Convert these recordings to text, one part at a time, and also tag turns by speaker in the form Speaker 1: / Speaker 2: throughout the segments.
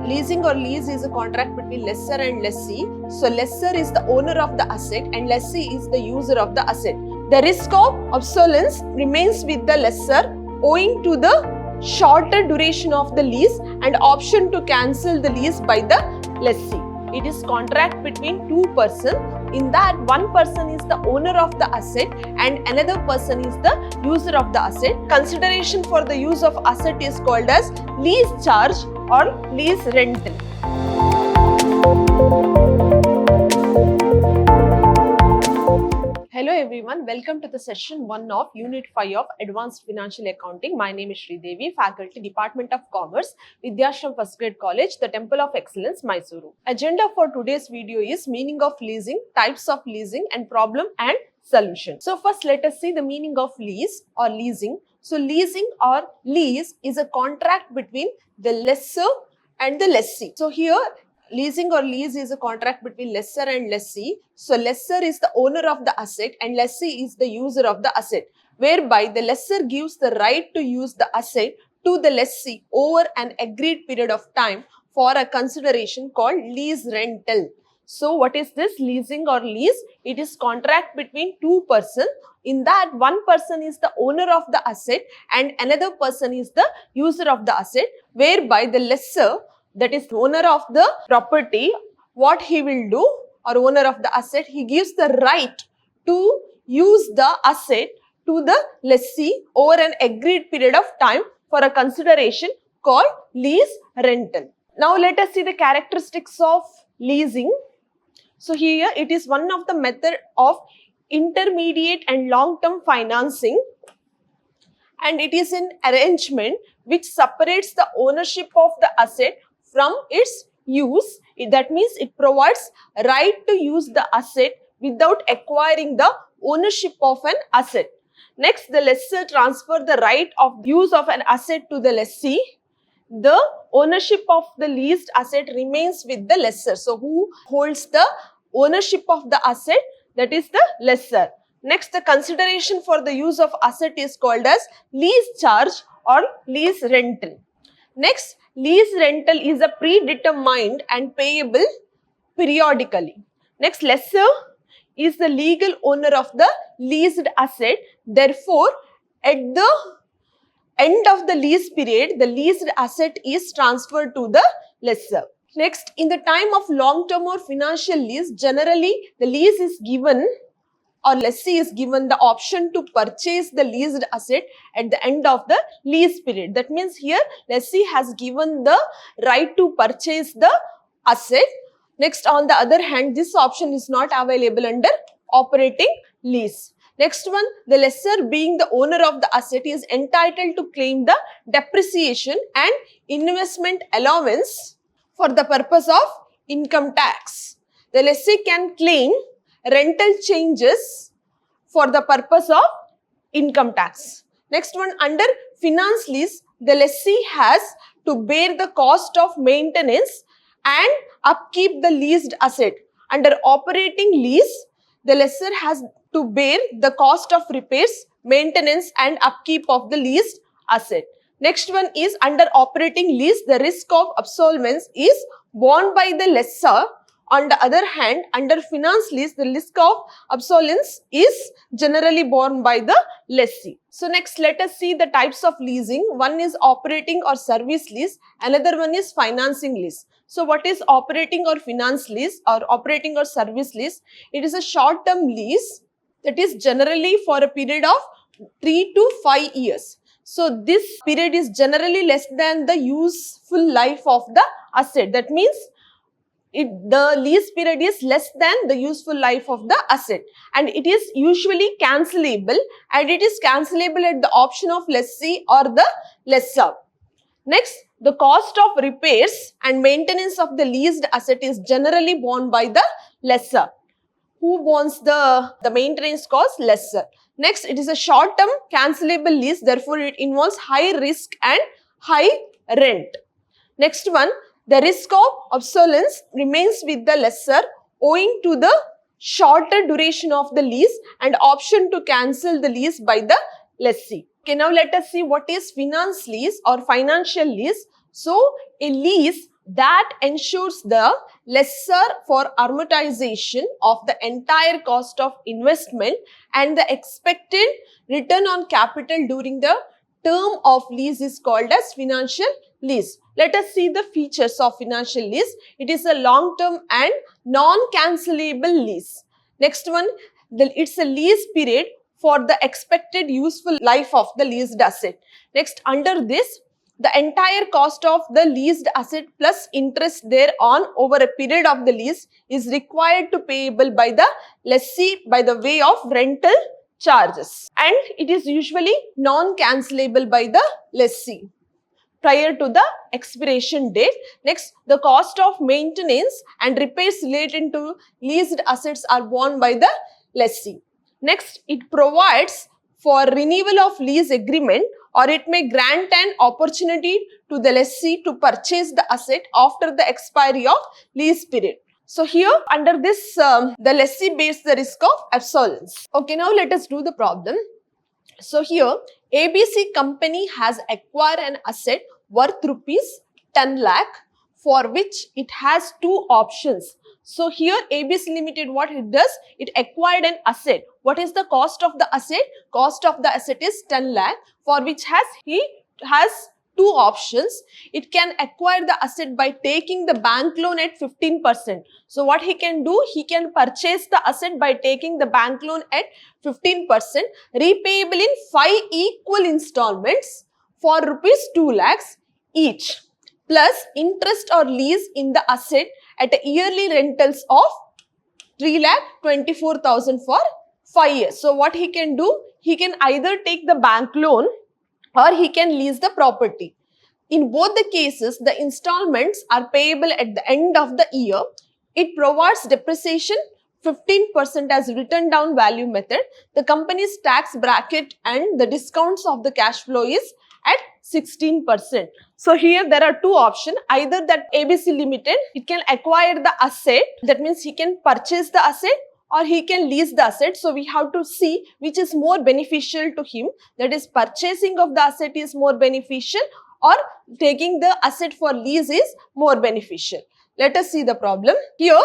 Speaker 1: Leasing or lease is a contract between lessor and lessee. So lessor is the owner of the asset and lessee is the user of the asset. The risk of obsolescence remains with the lessor owing to the shorter duration of the lease and option to cancel the lease by the lessee. It is contract between two persons. In that, one person is the owner of the asset and another person is the user of the asset. Consideration for the use of asset is called as lease charge or lease rental. Hello everyone, welcome to the session 1 of Unit 5 of Advanced Financial Accounting. My name is Sridevi, Faculty, Department of Commerce, Vidyashram First Grade College, the Temple of Excellence, Mysuru. Agenda for today's video is meaning of leasing, types of leasing and problem and solution. So first let us see the meaning of lease or leasing. So leasing or lease is a contract between the lessor and the lessee. So here leasing or lease is a contract between lessor and lessee. So lessor is the owner of the asset and lessee is the user of the asset, whereby the lessor gives the right to use the asset to the lessee over an agreed period of time for a consideration called lease rental. So what is this leasing or lease? It is contract between two persons. In that, one person is the owner of the asset and another person is the user of the asset, whereby the lessor, that is the owner of the property, what he will do, or owner of the asset, he gives the right to use the asset to the lessee over an agreed period of time for a consideration called lease rental. Now let us see the characteristics of leasing. So here it is one of the method of intermediate and long-term financing, and it is an arrangement which separates the ownership of the asset from its use. That means it provides right to use the asset without acquiring the ownership of an asset. Next, the lessor transfer the right of use of an asset to the lessee. The ownership of the leased asset remains with the lessor. So who holds the ownership of the asset? That is the lessor. Next, the consideration for the use of asset is called as lease charge or lease rental. Next, lease rental is a predetermined and payable periodically. Next, lessor is the legal owner of the leased asset. Therefore, at the end of the lease period, the leased asset is transferred to the lessor. Next, in the time of long-term or financial lease, generally the lease is given or lessee is given the option to purchase the leased asset at the end of the lease period. That means here lessee has given the right to purchase the asset. Next, on the other hand, this option is not available under operating lease. Next one, the lessor being the owner of the asset is entitled to claim the depreciation and investment allowance for the purpose of income tax. The lessee can claim rental changes for the purpose of income tax. Next one, under finance lease, the lessee has to bear the cost of maintenance and upkeep the leased asset. Under operating lease, the lessor has to bear the cost of repairs, maintenance and upkeep of the leased asset. Next one is under operating lease, the risk of obsolescence is borne by the lessor. On the other hand, under finance lease, the risk of obsolescence is generally borne by the lessee. So next, let us see the types of leasing. One is operating or service lease. Another one is financing lease. So what is operating or finance lease or operating or service lease? It is a short-term lease that is generally for a period of 3 to 5 years. So this period is generally less than the useful life of the asset. That means the lease period is less than the useful life of the asset, and it is usually cancelable, and it is cancelable at the option of lessee or the lessor. Next, the cost of repairs and maintenance of the leased asset is generally borne by the lessor. Who bears the maintenance cost? Lessor. Next, it is a short-term cancelable lease, therefore it involves high risk and high rent. Next one, the risk of obsolescence remains with the lessor owing to the shorter duration of the lease and option to cancel the lease by the lessee. Okay, now let us see what is finance lease or financial lease. So, a lease that ensures the lesser for amortization of the entire cost of investment and the expected return on capital during the term of lease is called as financial lease. Let us see the features of financial lease. It is a long-term and non-cancellable lease. Next one, it's a lease period for the expected useful life of the leased asset. Next, under this, the entire cost of the leased asset plus interest thereon over a period of the lease is required to payable by the lessee by the way of rental charges, and it is usually non-cancellable by the lessee prior to the expiration date. Next, the cost of maintenance and repairs related to leased assets are borne by the lessee. Next, it provides for renewal of lease agreement, or it may grant an opportunity to the lessee to purchase the asset after the expiry of lease period. So here under this, the lessee bears the risk of obsolescence. Okay, now let us do the problem. So here ABC company has acquired an asset worth rupees 10 lakh for which it has two options. So here ABC Limited, what it does, it acquired an asset. What is the cost of the asset? Cost of the asset is 10 lakh for which he has two options. It can acquire the asset by taking the bank loan at 15%. So what he can do, he can purchase the asset by taking the bank loan at 15%, repayable in 5 equal installments for rupees 2 lakhs each, plus interest or lease in the asset at a yearly rentals of 3,24,000 for 5 years. So what he can do, he can either take the bank loan or he can lease the property. In both the cases, the installments are payable at the end of the year. It provides depreciation 15% as written down value method. The company's tax bracket and the discounts of the cash flow is at 16%. So here there are two options. Either that ABC Limited, it can acquire the asset, that means he can purchase the asset, or he can lease the asset. So we have to see which is more beneficial to him, that is purchasing of the asset is more beneficial or taking the asset for lease is more beneficial. Let us see the problem. Here,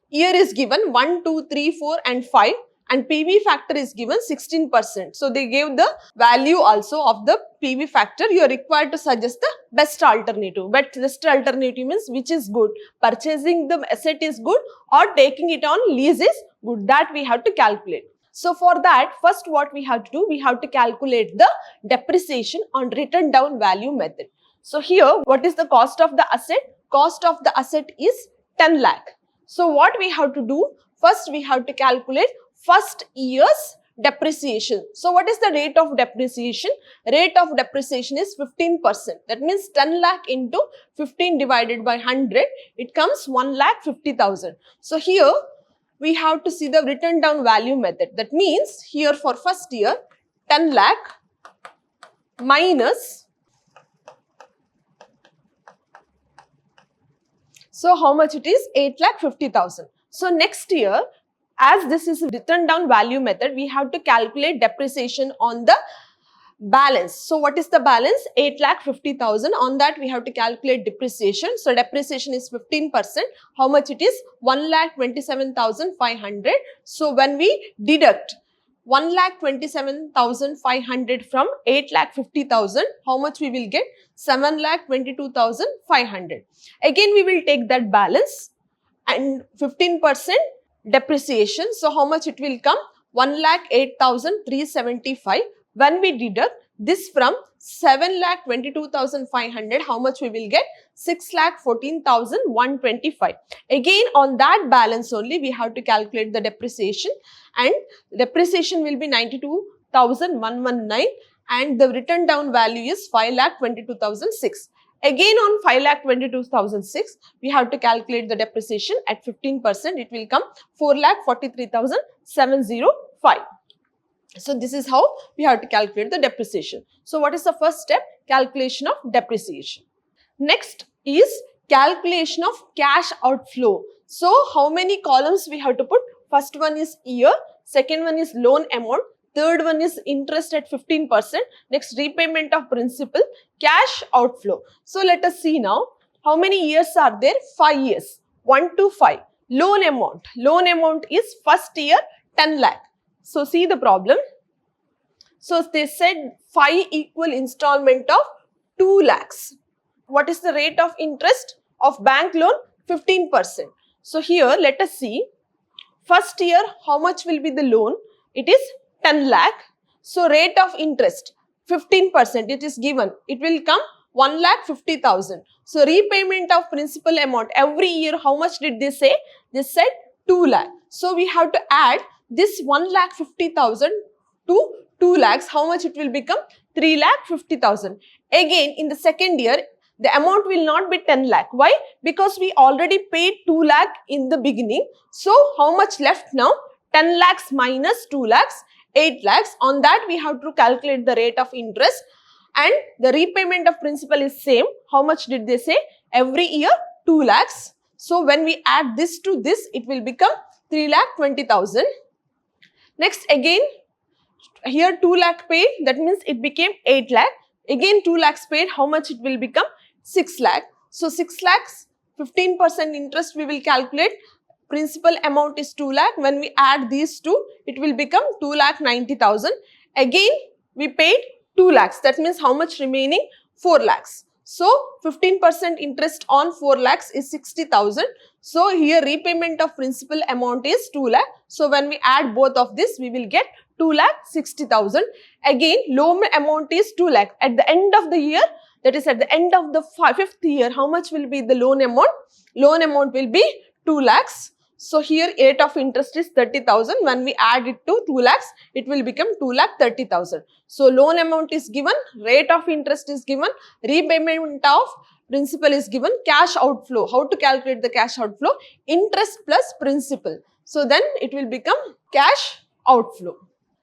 Speaker 1: year is given 1, 2, 3, 4 and 5 and PV factor is given 16%. So they gave the value also of the PV factor. You are required to suggest the best alternative. But best alternative means which is good. Purchasing the asset is good or taking it on lease is good. That we have to calculate. So for that, first what we have to do, we have to calculate the depreciation on written down value method. So here, what is the cost of the asset? Cost of the asset is 10 lakh. So what we have to do, first we have to calculate first year's depreciation. So what is the rate of depreciation? Rate of depreciation is 15%. That means 10 lakh into 15 divided by 100, it comes 1,50,000. So here we have to see the written down value method. That means here for first year, 10 lakh minus, so how much it is? 8,50,000. So next year, as this is written down value method, we have to calculate depreciation on the balance. So what is the balance? 8,50,000. On that we have to calculate depreciation. So depreciation is 15%. How much it is? 1,27,500. So when we deduct 1,27,500 from 8,50,000, how much we will get? 7,22,500. Again we will take that balance and 15% depreciation. So how much it will come? 1,08,375. When we deduct this from 7,22,500, how much we will get? 6,14,125. Again on that balance only we have to calculate the depreciation, and depreciation will be 92,119 and the written down value is 5,22,006. Again on 5,22,006, we have to calculate the depreciation at 15%. It will come 4,43,705. So this is how we have to calculate the depreciation. So what is the first step? Calculation of depreciation. Next is calculation of cash outflow. So how many columns we have to put? First one is year, second one is loan amount, third one is interest at 15%, next repayment of principal, cash outflow. So let us see now. How many years are there? 5 years. 1 to 5. Loan amount. Loan amount is first year 10 lakh. So see the problem. So they said 5 equal installment of 2 lakhs. What is the rate of interest of bank loan? 15%. So here let us see. First year how much will be the loan? It is 10 lakh. So rate of interest 15%, it is given. It will come 1,50,000. So repayment of principal amount every year, how much did they say? They said 2 lakh. So we have to add this 1,50,000 to 2 lakhs. How much it will become? 3,50,000. Again in the second year, the amount will not be 10 lakh. Why? Because we already paid 2 lakh in the beginning. So how much left now? 10 lakhs minus 2 lakhs, 8 lakhs. On that we have to calculate the rate of interest, and the repayment of principal is same. How much did they say? Every year 2 lakhs. So when we add this to this, it will become 3,20,000. Next again, here 2 lakh paid, that means it became 8 lakh. Again 2 lakhs paid, how much it will become? 6 lakh. So 6 lakhs, 15% interest we will calculate. Principal amount is 2 lakh. When we add these two, it will become 2,90,000. Again we paid 2 lakhs. That means how much remaining? 4 lakhs. So 15% interest on 4 lakhs is 60,000. So here repayment of principal amount is 2 lakh. So when we add both of this, we will get 2,60,000. Again loan amount is 2 lakh. At the end of the year, that is at the end of the fifth year, how much will be the loan amount? Loan amount will be 2 lakhs. So here rate of interest is 30,000. When we add it to 2 lakhs, it will become 2,30,000. So loan amount is given, rate of interest is given, repayment of principal is given, cash outflow. How to calculate the cash outflow? Interest plus principal. So then it will become cash outflow.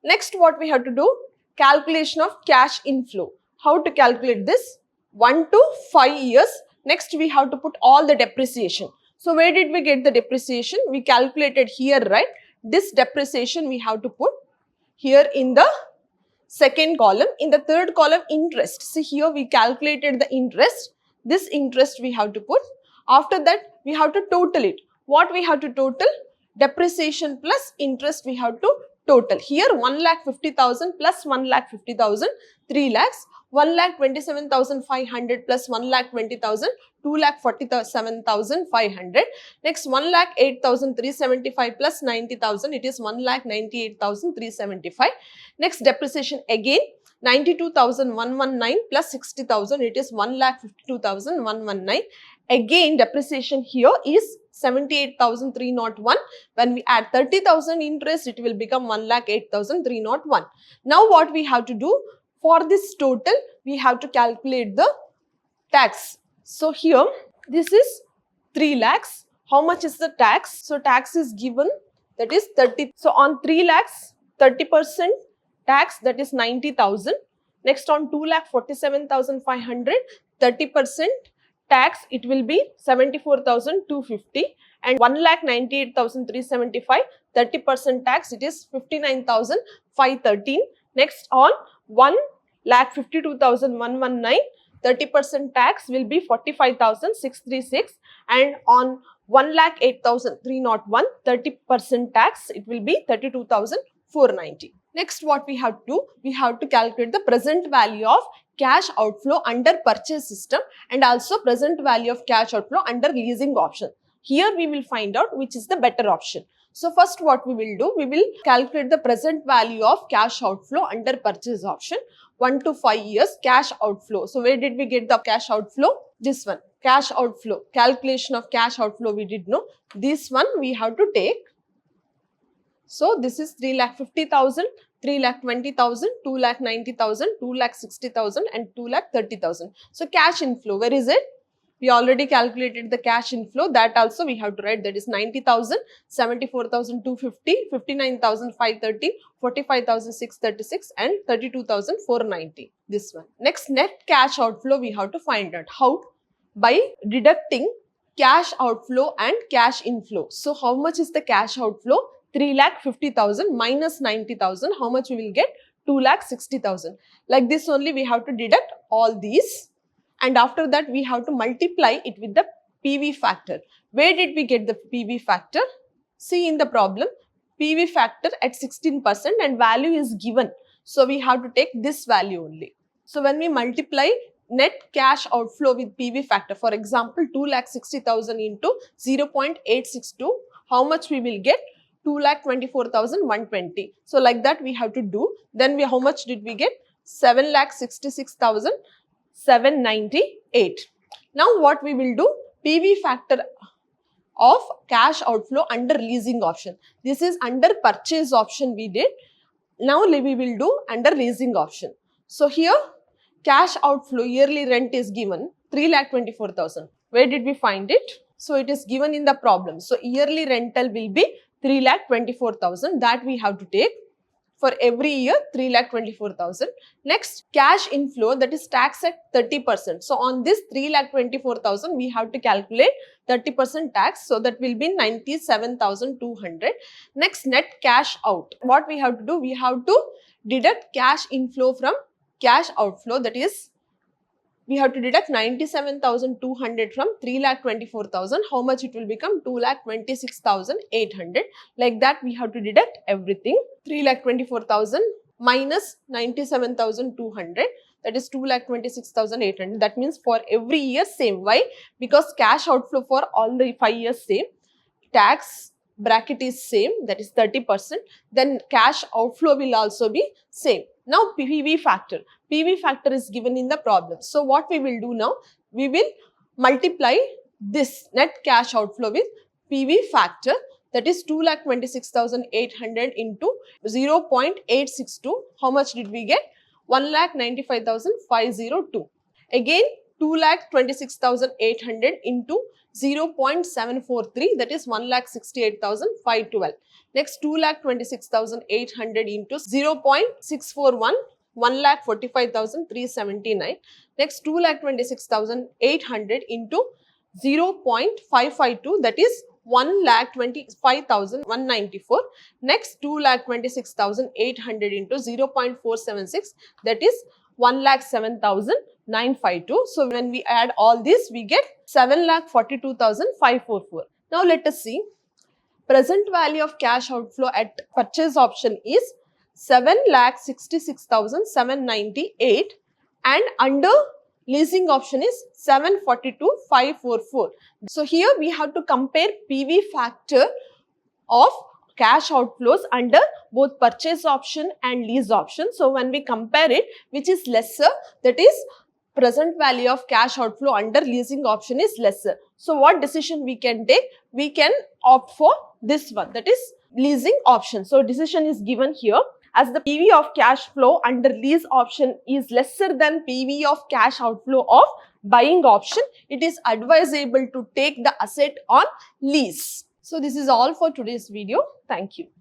Speaker 1: Next what we have to do? Calculation of cash inflow. How to calculate this? 1 to 5 years. Next we have to put all the depreciation. So where did we get the depreciation? We calculated here, right? This depreciation we have to put here in the second column. In the third column, interest. See here we calculated the interest. This interest we have to put. After that we have to total it. What we have to total? Depreciation plus interest we have to total. Here 1,50,000 plus 1,50,000, 3 lakhs. 1,27,500 plus 1,20,000, 2,47,500. Next 1,08,375 plus 90,000, it is 1,98,375. Next depreciation again 92,119 plus 60,000, it is 1,52,119. Again depreciation here is 78,301. When we add 30,000 interest, it will become 1,08,301. Now what we have to do? For this total, we have to calculate the tax. So here, this is 3 lakhs. How much is the tax? So tax is given, that is 30. So on 3 lakhs, 30% tax, that is 90,000. Next on 2,47,500, 30% tax, it will be 74,250. And 1,98,375, 30% tax, it is 59,513. Next on 1,52,119, 30% tax will be 45,636, and on 1,08,301, 30% tax, it will be 32,490. Next what we have to do? We have to calculate the present value of cash outflow under purchase system and also present value of cash outflow under leasing option. Here we will find out which is the better option. So first what we will do? We will calculate the present value of cash outflow under purchase option. 1 to 5 years cash outflow. So where did we get the cash outflow? This one, cash outflow. Calculation of cash outflow we did know. This one we have to take. So this is 3,50,000, 3,20,000, 2,90,000, 2,60,000 and 2,30,000. So cash inflow, where is it? We already calculated the cash inflow. That also we have to write, that is 90,000, 74,250, 59,530, 45,636 and 32,490. This one. Next, net cash outflow we have to find out. How? By deducting cash outflow and cash inflow. So how much is the cash outflow? 3,50,000 minus 90,000. How much we will get? 2,60,000. Like this only we have to deduct all these. and after that we have to multiply it with the PV factor. Where did we get the PV factor? See in the problem, PV factor at 16% and value is given. So we have to take this value only. So when we multiply net cash outflow with PV factor, for example, 2,60,000 into 0.862, how much we will get? 2,24,120. So like that we have to do. Then how much did we get? 7,66,798. Now what we will do? PV factor of cash outflow under leasing option. This is under purchase option we did. Now we will do under leasing option. So here cash outflow yearly rent is given 3,24,000. Where did we find it? So it is given in the problem. So yearly rental will be 3,24,000, that we have to take. For every year 3,24,000. Next, cash inflow, that is tax at 30%. So on this 3,24,000 we have to calculate 30% tax. So that will be 97,200. Next, net cash out. What we have to do? We have to deduct cash inflow from cash outflow. That is, we have to deduct 97,200 from 3,24,000. How much it will become? 2,26,800. Like that we have to deduct everything. 3,24,000 minus 97,200, that is 2,26,800. That means for every year same. Why? Because cash outflow for all the 5 years same. Tax bracket is same, that is 30%. Then cash outflow will also be same. Now PV factor. PV factor is given in the problem. So what we will do now? We will multiply this net cash outflow with PV factor, that is 2,26,800 into 0.862. How much did we get? 1,95,502. Again 2,26,800 into 0.743, that is 1,68,512. Next 2,26,800 into 0.641, 1,45,379. Next 2,26,800 into 0.552, that is 1,25,194. Next 2,26,800 into 0.476, that is 1,07,952. So when we add all this, we get 7,42,544. Now let us see. Present value of cash outflow at purchase option is 7,66,798 and under leasing option is 742,544. So here we have to compare PV factor of cash outflows under both purchase option and lease option. So when we compare it, which is lesser, that is present value of cash outflow under leasing option is lesser. So what decision we can take? We can opt for this one, that is leasing option. So decision is given here. As the PV of cash flow under lease option is lesser than PV of cash outflow of buying option, it is advisable to take the asset on lease. So this is all for today's video. Thank you.